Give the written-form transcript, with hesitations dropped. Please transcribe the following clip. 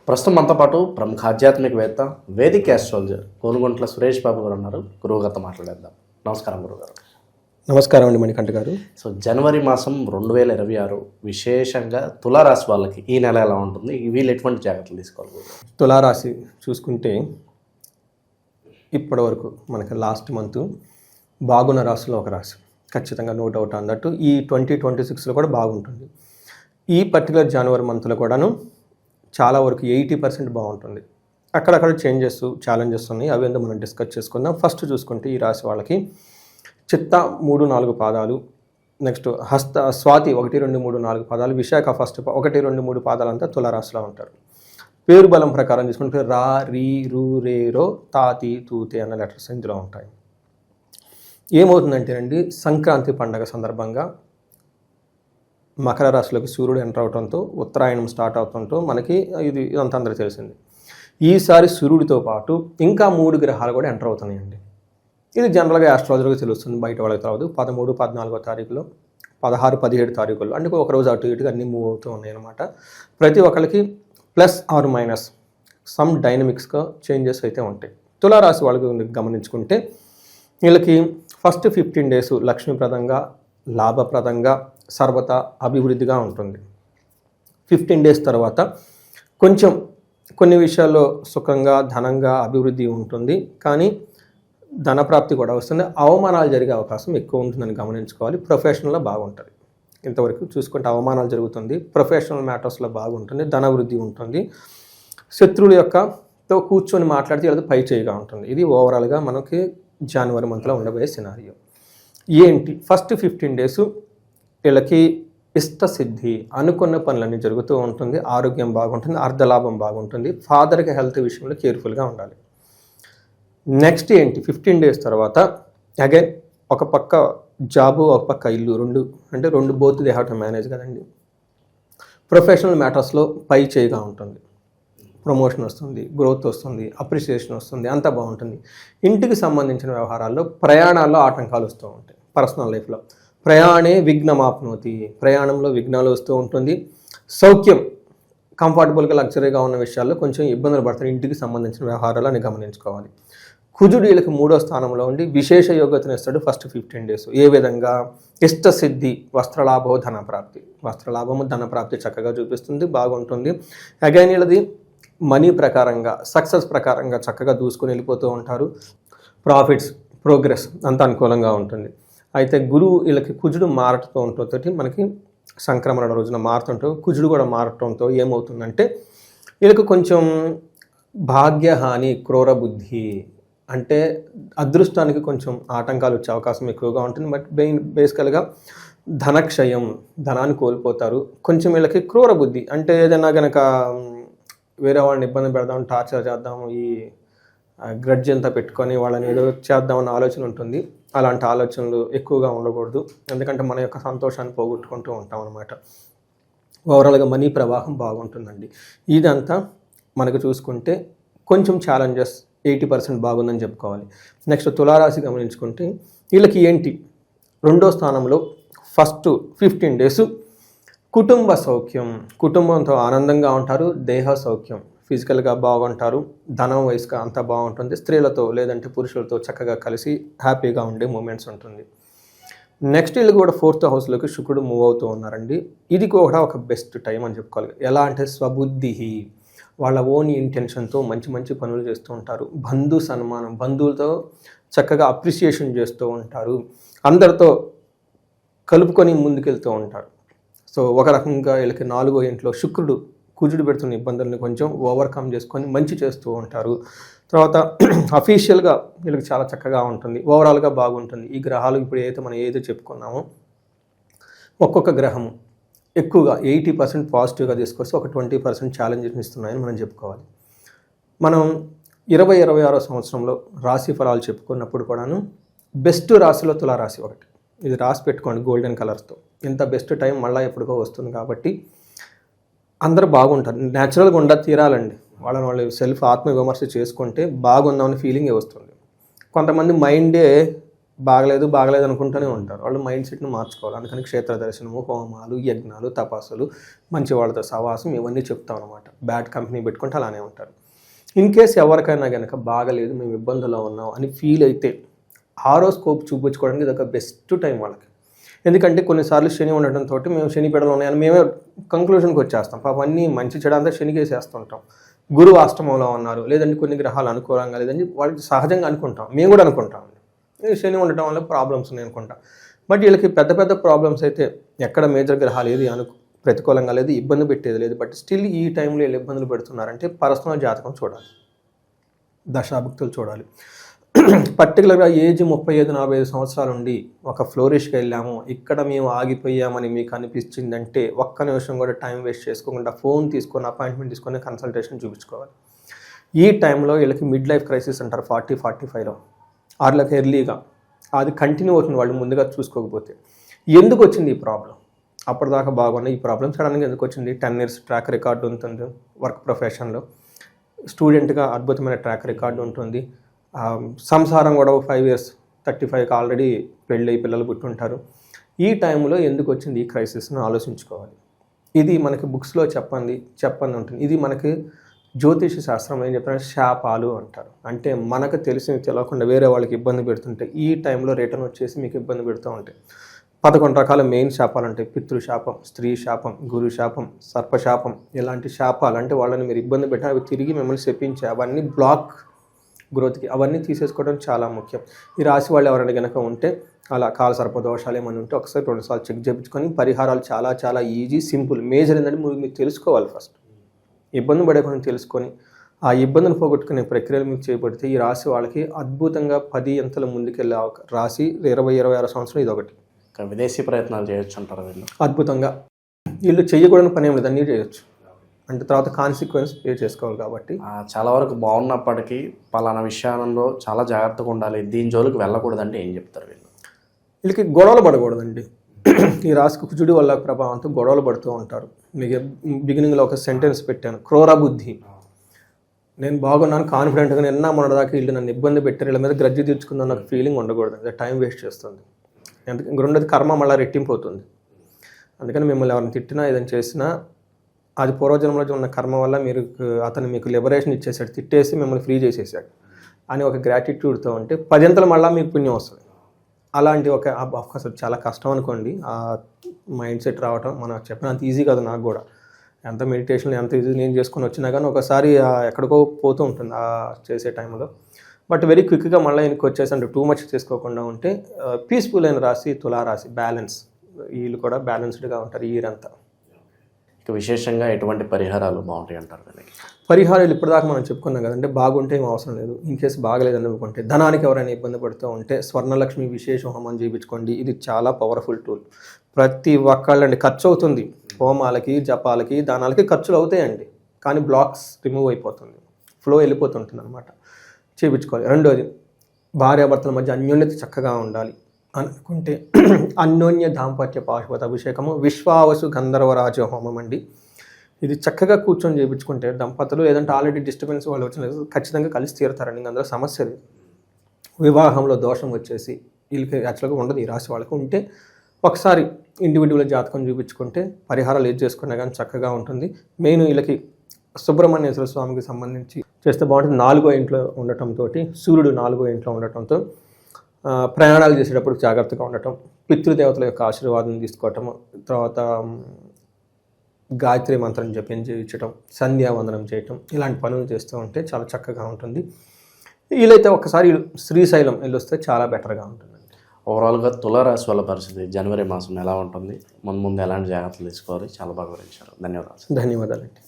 ప్రస్తుతం మనతో పాటు ప్రముఖ ఆధ్యాత్మికవేత్త వేదిక ఆస్ట్రాలజర్ కోనుగొంట్ల సురేష్ బాబు గారు ఉన్నారు. గురువుగారితో మాట్లాడేద్దాం. నమస్కారం గురుగారు. నమస్కారం అండి మణికంఠ గారు. సో జనవరి మాసం 2026 విశేషంగా తులారాశి వాళ్ళకి ఈ నెల ఎలా ఉంటుంది, వీళ్ళు ఎటువంటి జాగ్రత్తలు తీసుకోవాలి? తులారాశి చూసుకుంటే ఇప్పటి వరకు మనకి లాస్ట్ మంత్ బాగున్న రాశిలో ఒక రాశి, ఖచ్చితంగా నో డౌట్ అన్నట్టు ఈ 2026లో కూడా బాగుంటుంది. ఈ పర్టికులర్ జనవరి మంత్లో కూడాను చాలా వరకు 80% బాగుంటుంది. అక్కడక్కడ చేంజెస్ ఛాలెంజెస్ ఉన్నాయి, అవి ఎందుకు మనం డిస్కస్ చేసుకుందాం. ఫస్ట్ చూసుకుంటే ఈ రాశి వాళ్ళకి చిత్త 3-4 పాదాలు, నెక్స్ట్ హస్త స్వాతి 1-2-3-4 పాదాలు, విశాఖ ఫస్ట్ 1-2-3 పాదాలు అంతా తులారాశిలో ఉంటారు. పేరు బలం ప్రకారం తీసుకుంటే రా, రీ, రు, రే, రో, తాతి, తూతే అన్న లెటర్స్ ఇందులో ఉంటాయి. ఏమవుతుందంటేనండి, సంక్రాంతి పండగ సందర్భంగా మకర రాశిలోకి సూర్యుడు ఎంటర్ అవడంతో ఉత్తరాయణం స్టార్ట్ అవడంతో మనకి ఇదంతా అందరికీ తెలిసింది. ఈసారి సూర్యుడితో పాటు ఇంకా 3 గ్రహాలు కూడా ఎంటర్ అవుతున్నాయండి. ఇది జనరల్గా ఆస్ట్రాలజర్గా తెలుస్తుంది, బయట వాళ్ళకి రావద్దు. 13, 14 తారీఖులో, 16, 17 తారీఖుల్లో అంటే ఒకరోజు అటు ఇటుగా అన్నీ మూవ్ అవుతూ ఉన్నాయి అన్నమాట. ప్రతి ఒక్కరికి ప్లస్ ఆర్ మైనస్ సమ్ డైనమిక్స్గా చేంజెస్ అయితే ఉంటాయి. తులారాశి వాళ్ళకి గమనించుకుంటే వీళ్ళకి ఫస్ట్ 15 డేస్ లక్ష్మీప్రదంగా, లాభప్రదంగా, సర్వత అభివృద్ధిగా ఉంటుంది. 15 డేస్ తర్వాత కొంచెం కొన్ని విషయాల్లో సుఖంగా, ధనంగా అభివృద్ధి ఉంటుంది, కానీ ధనప్రాప్తి కూడా వస్తుంది. అవమానాలు జరిగే అవకాశం ఎక్కువ ఉంటుందని గమనించుకోవాలి. ప్రొఫెషనల్లో బాగుంటుంది. ఇంతవరకు చూసుకుంటే అవమానాలు జరుగుతుంది, ప్రొఫెషనల్ మ్యాటర్స్లో బాగుంటుంది, ధనవృద్ధి ఉంటుంది. శత్రువుల యొక్కతో కూర్చొని మాట్లాడితే లేదా పై చేయిగా ఉంటుంది. ఇది ఓవరాల్గా మనకి జనవరి మంత్లో ఉండబోయే సినారియో. ఏంటి ఫస్ట్ 15 డేస్ వీళ్ళకి ఇష్టసిద్ధి, అనుకున్న పనులన్నీ జరుగుతూ ఉంటుంది, ఆరోగ్యం బాగుంటుంది, అర్ధలాభం బాగుంటుంది. ఫాదర్కి హెల్త్ విషయంలో కేర్ఫుల్గా ఉండాలి. నెక్స్ట్ ఏంటి, 15 డేస్ తర్వాత అగైన్ ఒక పక్క జాబు, ఒక పక్క ఇల్లు, రెండు both they have to manage కదండి. ప్రొఫెషనల్ మ్యాటర్స్లో పై చేయిగా ఉంటుంది, ప్రమోషన్ వస్తుంది, గ్రోత్ వస్తుంది, అప్రిసియేషన్ వస్తుంది, అంతా బాగుంటుంది. ఇంటికి సంబంధించిన వ్యవహారాల్లో ప్రయాణాల్లో ఆటంకాలు వస్తూ ఉంటాయి. పర్సనల్ లైఫ్లో ప్రయాణే విఘ్నమాప్నోతి, ప్రయాణంలో విఘ్నాలు వస్తూ ఉంటుంది. సౌఖ్యం, కంఫర్టబుల్గా లగ్జరీగా ఉన్న విషయాల్లో కొంచెం ఇబ్బందులు పడతాయి. ఇంటికి సంబంధించిన వ్యవహారాలు అని గమనించుకోవాలి. కుజుడు వీళ్ళకి 3వ స్థానంలో ఉండి విశేష యోగ్యతను ఇస్తాడు ఫస్ట్ 15 డేస్. ఏ విధంగా, ఇష్టసిద్ధి, వస్త్రలాభం, ధనప్రాప్తి. వస్త్రలాభము, ధనప్రాప్తి చక్కగా చూపిస్తుంది, బాగుంటుంది. అగైన్ వీళ్ళది మనీ ప్రకారంగా, సక్సెస్ ప్రకారంగా చక్కగా దూసుకొని వెళ్ళిపోతూ ఉంటారు. ప్రాఫిట్స్, ప్రోగ్రెస్ అంత అనుకూలంగా ఉంటుంది. అయితే గురువు వీళ్ళకి కుజుడు మారటంతో ఉంటుంది, మనకి సంక్రమణ రోజున మారుతుంటూ కుజుడు కూడా మారటంతో ఏమవుతుందంటే వీళ్ళకి కొంచెం భాగ్యహాని, క్రూర బుద్ధి, అంటే అదృష్టానికి కొంచెం ఆటంకాలు వచ్చే అవకాశం ఎక్కువగా ఉంటుంది. బట్ బేసికల్గా ధనక్షయం, ధనాన్ని కోల్పోతారు. కొంచెం వీళ్ళకి క్రూర బుద్ధి, అంటే ఏదైనా కనుక వేరే వాళ్ళని ఇబ్బంది పెడదాం, టార్చర్ చేద్దాం, ఈ గ్రడ్జ్ అంతా పెట్టుకొని వాళ్ళని ఏదో చేద్దామన్న ఆలోచన ఉంటుంది. అలాంటి ఆలోచనలు ఎక్కువగా ఉండకూడదు, ఎందుకంటే మన యొక్క సంతోషాన్ని పోగొట్టుకుంటూ ఉంటాం అన్నమాట. ఓవరాల్గా మనీ ప్రవాహం బాగుంటుందండి. ఇదంతా మనకు చూసుకుంటే కొంచెం ఛాలెంజెస్ 80% బాగుందని చెప్పుకోవాలి. నెక్స్ట్ తులారాశి గమనించుకుంటే వీళ్ళకి ఏంటి, 2వ స్థానంలో ఫస్ట్ 15 డేస్ కుటుంబ సౌఖ్యం, కుటుంబంతో ఆనందంగా ఉంటారు. దేహ సౌఖ్యం, ఫిజికల్గా బాగుంటారు. ధనం వయసుగా అంతా బాగుంటుంది. స్త్రీలతో లేదంటే పురుషులతో చక్కగా కలిసి హ్యాపీగా ఉండే మూమెంట్స్ ఉంటుంది. నెక్స్ట్ వీళ్ళు కూడా 4th హౌస్లోకి శుక్రుడు మూవ్ అవుతూ ఉన్నారండి. ఇది కూడా ఒక బెస్ట్ టైం అని చెప్పుకోవాలి. ఎలా అంటే స్వబుద్ధి, వాళ్ళ ఓన్ ఇంటెన్షన్తో మంచి మంచి పనులు చేస్తూ ఉంటారు. బంధు సన్మానం, బంధువులతో చక్కగా అప్రిసియేషన్ చేస్తూ ఉంటారు. అందరితో కలుపుకొని ముందుకెళ్తూ ఉంటారు. సో ఒక రకంగా వీళ్ళకి 4వ ఇంట్లో శుక్రుడు కుజుడు పెడుతున్న ఇబ్బందులను కొంచెం ఓవర్కమ్ చేసుకొని మంచి చేస్తూ ఉంటారు. తర్వాత అఫీషియల్గా వీళ్ళకి చాలా చక్కగా ఉంటుంది, ఓవరాల్గా బాగుంటుంది. ఈ గ్రహాలు ఇప్పుడు మనం ఏదో చెప్పుకున్నామో ఒక్కొక్క గ్రహము ఎక్కువగా 80% పాజిటివ్గా తీసుకొస్తే ఒక 20% ఛాలెంజెస్ ఇస్తున్నాయని మనం చెప్పుకోవాలి. మనం 2026 సంవత్సరంలో రాశి ఫలాలు చెప్పుకున్నప్పుడు కూడాను బెస్ట్ రాశిలో తులారాశి ఒకటి. ఇది రాసి పెట్టుకోండి గోల్డెన్ కలర్స్తో. ఇంత బెస్ట్ టైం మళ్ళీ ఎప్పటికో వస్తుంది కాబట్టి అందరూ బాగుంటారు. న్యాచురల్గా తీరాలండి. వాళ్ళని వాళ్ళు సెల్ఫ్ ఆత్మవిమర్శ చేసుకుంటే బాగుందామని ఫీలింగే వస్తుంది. కొంతమంది మైండే బాగలేదు అనుకుంటూనే ఉంటారు. వాళ్ళు మైండ్ సెట్ని మార్చుకోవాలి. అందుకని క్షేత్ర దర్శనము, హోమాలు, యజ్ఞాలు, తపస్సులు, మంచి వాళ్ళతో సహవాసం ఇవన్నీ చెప్తాం అనమాట. బ్యాడ్ కంపెనీ పెట్టుకుంటే అలానే ఉంటారు. ఇన్ కేస్ ఎవరికైనా కనుక బాగలేదు, మేము ఇబ్బందుల్లో ఉన్నాం అని ఫీల్ అయితే హారోస్కోప్ చూపించుకోవడానికి ఇది ఒక బెస్ట్ టైం వాళ్ళకి. ఎందుకంటే కొన్నిసార్లు శని ఉండటంతో మేము శని పెడలు ఉన్నాయని మేమే కంక్లూషన్కి వచ్చేస్తాం. పాపం అన్నీ మంచి చెడు అంతా శనికేసేస్తుంటాం. గురువు అష్టమంలో ఉన్నారు, లేదంటే కొన్ని గ్రహాలు అనుకూలంగా లేదని వాళ్ళకి సహజంగా అనుకుంటాం. మేము కూడా అనుకుంటాం శని ఉండటం వల్ల ప్రాబ్లమ్స్ ఉన్నాయి అనుకుంటాం. బట్ వీళ్ళకి పెద్ద ప్రాబ్లమ్స్ అయితే ఎక్కడ మేజర్ గ్రహాలు ఏది ప్రతికూలంగా లేదు, ఇబ్బంది పెట్టేది లేదు. బట్ స్టిల్ ఈ టైంలో వీళ్ళు ఇబ్బందులు పెడుతున్నారంటే పర్సనల్ జాతకం చూడాలి, దశాభుక్తులు చూడాలి. పర్టికులర్గా ఏజ్ 35-45 సంవత్సరాల నుండి ఒక ఫ్లోరిష్కి వెళ్ళాము, ఇక్కడ మేము ఆగిపోయామని మీకు అనిపించిందంటే ఒక్క నిమిషం కూడా టైం వేస్ట్ చేసుకోకుండా ఫోన్ తీసుకొని అపాయింట్మెంట్ తీసుకొని కన్సల్టేషన్ చూపించుకోవాలి. ఈ టైంలో వీళ్ళకి మిడ్ లైఫ్ క్రైసిస్ అంటారు 40-45లో, వాళ్ళకి ఎర్లీగా అది కంటిన్యూ అవుతుంది వాళ్ళు ముందుగా చూసుకోకపోతే. ఎందుకు వచ్చింది ఈ ప్రాబ్లం? అప్పటిదాకా బాగున్న ఈ ప్రాబ్లం సడన్గా ఎందుకు వచ్చింది? 10 years ట్రాక్ రికార్డు ఉంటుంది వర్క్ ప్రొఫెషన్లో, స్టూడెంట్గా అద్భుతమైన ట్రాక్ రికార్డు ఉంటుంది, సంసారం కూడా 5 years 35కి ఆల్రెడీ పెళ్ళి పిల్లలు పుట్టుంటారు. ఈ టైంలో ఎందుకు వచ్చింది ఈ క్రైసిస్ను ఆలోచించుకోవాలి. ఇది మనకి బుక్స్లో చెప్పండి ఉంటుంది. ఇది మనకి జ్యోతిష శాస్త్రం ఏం చెప్తారంటే శాపాలు అంటారు. అంటే మనకు తెలియకుండా వేరే వాళ్ళకి ఇబ్బంది పెడుతుంటే ఈ టైంలో రిటర్న్ వచ్చేసి మీకు ఇబ్బంది పెడుతూ ఉంటాయి. 11 రకాల మెయిన్ శాపాలు ఉంటాయి. పితృశాపం, స్త్రీ శాపం, గురు శాపం, సర్పశాపం, ఇలాంటి శాపాలు అంటే వాళ్ళని మీరు ఇబ్బంది పెట్టిన అవి తిరిగి మిమ్మల్ని శపించే అవన్నీ బ్లాక్ గ్రోత్కి అవన్నీ తీసేసుకోవడం చాలా ముఖ్యం. ఈ రాశి వాళ్ళు ఎవరైనా కనుక ఉంటే అలా కాల సర్పదోషాలు ఏమైనా ఉంటే ఒకసారి 2 సార్లు చెక్ చేయించుకొని పరిహారాలు చాలా ఈజీ, సింపుల్. మేజర్ ఏంటంటే మీరు తెలుసుకోవాలి. ఫస్ట్ ఇబ్బంది పడేకుండా తెలుసుకొని ఆ ఇబ్బందిని పోగొట్టుకునే ప్రక్రియలు మీకు చేపడితే ఈ రాశి వాళ్ళకి అద్భుతంగా 10 అంతల ముందుకెళ్ళే రాశి 20-26 సంవత్సరం ఇది ఒకటి. విదేశీ ప్రయత్నాలు చేయొచ్చు అంటారు వీళ్ళు. అద్భుతంగా వీళ్ళు చేయకూడని పని ఏం లేదు, అన్నీ చేయొచ్చు. అంటే తర్వాత కాన్సిక్వెన్స్ పే చేసుకోవాలి. కాబట్టి చాలా వరకు బాగున్నప్పటికీ పలానా విషయాలలో చాలా జాగ్రత్తగా ఉండాలి, దీని జోలికి వెళ్ళకూడదంటే ఏం చెప్తారు వీళ్ళు? వీళ్ళకి గొడవలు పడకూడదండి. ఈ రాశికి కుజుడి వల్ల ప్రభావంతో గొడవలు పడుతూ ఉంటారు. మీకు బిగినింగ్లో ఒక సెంటెన్స్ పెట్టాను, క్రూర బుద్ధి. నేను బాగున్నాను కాన్ఫిడెంట్గా నిన్న మొన్నటిదాకా వీళ్ళు నన్ను ఇబ్బంది పెట్టారు, వీళ్ళ మీద గ్రజ్జి తీర్చుకుందాం నాకు ఫీలింగ్ ఉండకూడదు. అది టైం వేస్ట్ చేస్తుంది. ఎందుకంటే రెండోది కర్మ మళ్ళీ రెట్టింపు అవుతుంది. అందుకని మిమ్మల్ని ఎవరిని తిట్టినా ఏదైనా చేసినా అది పూర్వజన్మలో ఉన్న కర్మ వల్ల అతను మీకు లిబరేషన్ ఇచ్చేసాడు, తిట్టేసి మిమ్మల్ని ఫ్రీ చేసేసాడు అని ఒక గ్రాటిట్యూడ్తో ఉంటే 10 అంతలు మళ్ళీ మీకు పుణ్యం వస్తుంది. అలాంటి ఒక అసలు చాలా కష్టం అనుకోండి ఆ మైండ్ సెట్ రావటం. మనం చెప్పినంత ఈజీ కాదు. నాకు కూడా ఎంత మెడిటేషన్ ఎంత ఈజీ నేను చేసుకొని వచ్చినా కానీ ఒకసారి ఎక్కడికో పోతూ ఉంటుంది ఆ చేసే టైంలో. బట్ వెరీ క్విక్గా మళ్ళీ ఇంటికి వచ్చేసి అంటే టూ మచ్ చేసుకోకుండా ఉంటే పీస్ఫుల్ అయిన రాశి తులారాశి. బ్యాలెన్స్, వీళ్ళు కూడా బ్యాలెన్స్డ్గా ఉంటారు ఈ ఇయర్ అంతా. ఇక విశేషంగా ఎటువంటి పరిహారాలు బాగుంటాయి అంటారు? పరిహారాలు ఇప్పటిదాకా మనం చెప్పుకున్నాం కదంటే, బాగుంటే ఏం అవసరం లేదు. ఇన్ కేసు బాగలేదని అనుకుంటే, ధనానికి ఎవరైనా ఇబ్బంది పడుతూ ఉంటే స్వర్ణలక్ష్మి విశేష హోమం చేయించుకోండి. ఇది చాలా పవర్ఫుల్ టూల్. ప్రతి ఒక్కళ్ళండి ఖర్చు అవుతుంది, హోమాలకి జపాలకి దానాలకి ఖర్చులు అవుతాయండి, కానీ బ్లాక్స్ రిమూవ్ అయిపోతుంది, ఫ్లో వెళ్ళిపోతుంటుంది అనమాట. చేయించుకోవాలి. రెండోది, భార్యాభర్తల మధ్య అన్యోన్యత చక్కగా ఉండాలి అనుకుంటే అన్యోన్య దాంపత్య పాశుపత అభిషేకము విశ్వావసు గంధర్వరాజ హోమం అండి. ఇది చక్కగా కూర్చొని చేయించుకుంటే దంపతులు ఏదంటే ఆల్రెడీ డిస్టర్బెన్స్ వాళ్ళు వచ్చిన ఖచ్చితంగా కలిసి తీరుతారండి. అందులో సమస్య లేదు. వివాహంలో దోషం వచ్చేసి వీళ్ళకి యాక్చువల్గా ఉండదు. ఈ రాశి వాళ్ళకు ఉంటే ఒకసారి ఇండివిజువల్ జాతకం చూపించుకుంటే పరిహారాలు ఏది చేసుకున్నా కానీ చక్కగా ఉంటుంది. మెయిన్ వీళ్ళకి సుబ్రహ్మణ్యేశ్వర స్వామికి సంబంధించి చేస్తే బాగుంటుంది. 4వ ఇంట్లో ఉండటంతో, సూర్యుడు 4వ ఇంట్లో ఉండటంతో ప్రయాణాలు చేసేటప్పుడు జాగ్రత్తగా ఉండటం, పితృదేవతల యొక్క ఆశీర్వాదం తీసుకోవటం, తర్వాత గాయత్రి మంత్రం జపించడం, సంధ్యావందనం చేయటం, ఇలాంటి పనులు చేస్తూ ఉంటే చాలా చక్కగా ఉంటుంది. వీలైతే ఒకసారి శ్రీశైలం వెళ్ళొస్తే చాలా బెటర్గా ఉంటుంది. ఓవరాల్గా తులారాశి వాళ్ళ పరిస్థితి జనవరి మాసం ఎలా ఉంటుంది, ముందు ఎలాంటి జాగ్రత్తలు తీసుకోవాలి, చాలా బాగా వివరించారు. ధన్యవాదాలు. ధన్యవాదాలండి.